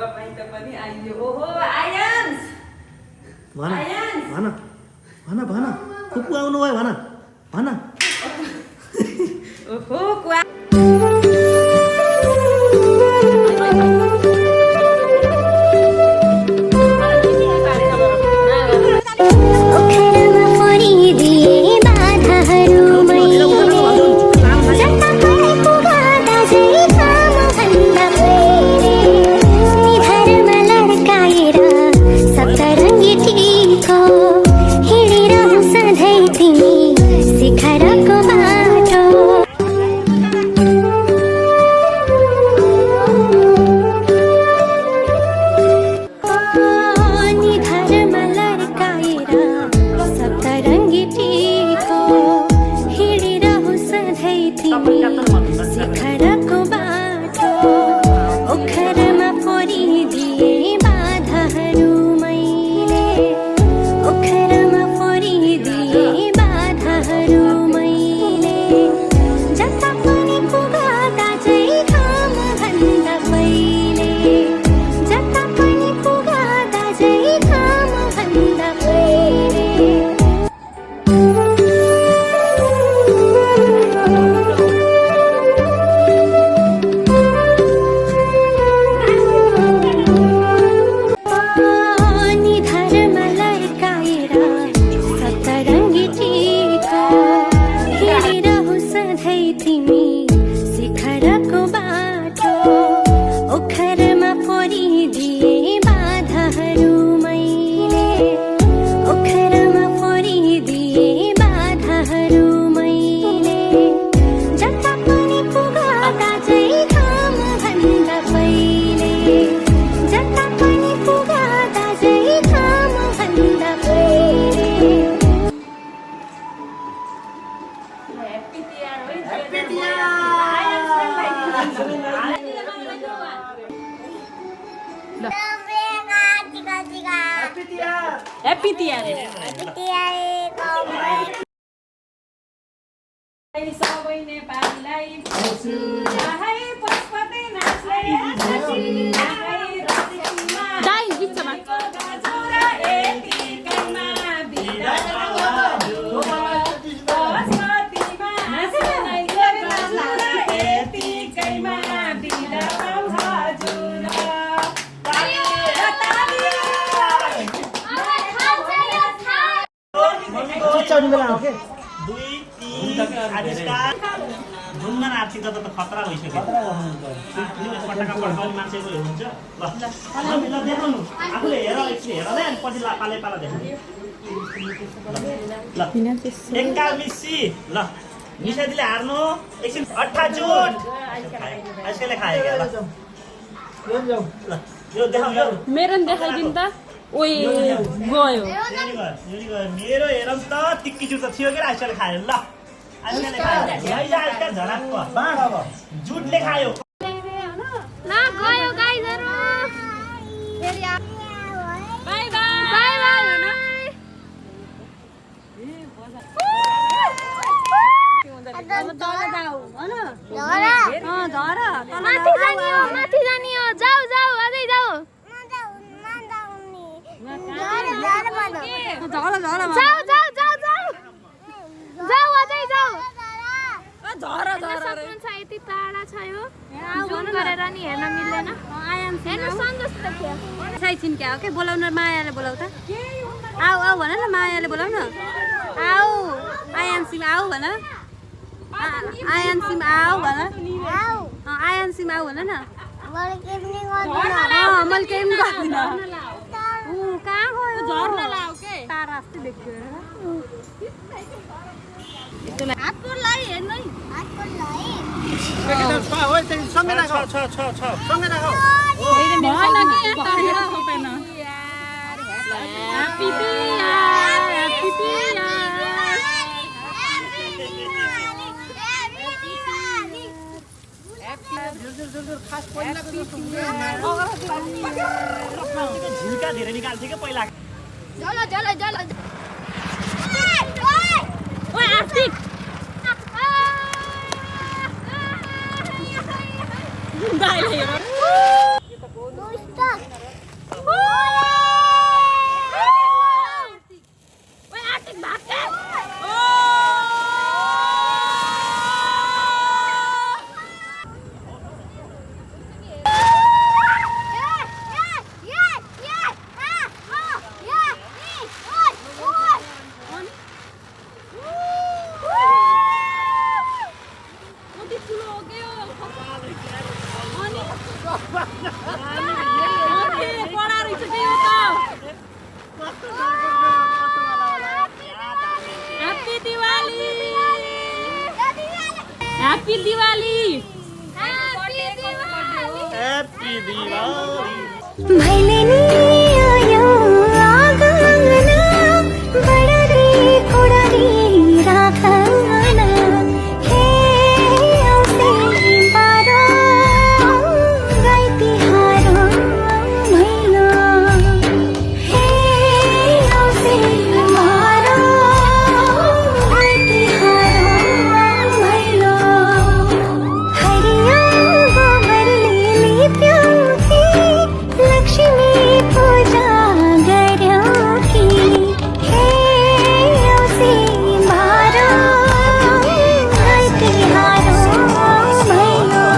तपाईं त पनि आइयो ओहो आयन्स भन आयन्स भन भन भन फुपू आउनु भयो भन भन ओहो क्वा Happy tiar. Happy tiar. Sabay Nepalai hai Pashupati नाचले hai रसिमा दाइ बिचमा गजरा एतिकैमा बिदा पशुपतिमा नाचले गजरा एतिकैमा बिदा हजुर चढ्नु बेला हो के 2 3 आविष्कार ढुङ्गन आर्थिक त खतरा भइसक्यो पटका पड्काउने मान्छेको हुन्छ ल देखाउनु आफूले हेर एकछिन हेर ले अनि पछि पाले पाला देखाउ ल एकामिसी ल मिसाइदिले हार्नु एकछिन 28 जुट आजकल खाए क्या ल यो देखाउ यो मेरो देखाइदिनु त ओइ गयो मेरो हेरौँ त टिक्की जुट त थियो के आजकल खायो ल आजकल खायो आजकल झडाक्क बाँड अब जुटले खायो ल गयो गाइजहरु फेरि बाइ बाइ बाइ बाइ भन तल जाऊ हैन झर माथि जानी हो जाऊ जाऊ अझै जाऊ यति टाढा छ यो जुन गरेर नि हेर्न मिल्दैन साइचिन क्या हो के बोलाउन मायाले बोलाउ त आऊ आऊ भन न मायाले बोलाउ न आऊ आयान्सिम आऊ भन आयान्सिम आऊ भन आयान्सिम आऊ भन न मैले केही पनि गर्दिनँ कहाँ गयो झर्न लाऊ के तारा जस्तै देख्यो हातको लाई हेर्नु है हातको लाई सँगै राख छ सँगै राख भएन के यहाँ खपेन ह्यापी तिहार ह्यापी तिहार झिल्का धेरै निकाल्थ्यो क्या पहिला ओइ आर्थिक दाइले हेर कडा रहेछ के यो त happy Diwali happy Diwali happy Diwali मैले नि आयो आँगन बडरी कुडरी राखन हे औँसे बारो गाई तिहारो भैलो हे औँसे बारो गाई तिहारो भैलो हरिया गोबरले लिप्यो कि लक्ष्मी पूजा गर्यो कि हे औँसे बारो गाई तिहारो भैलो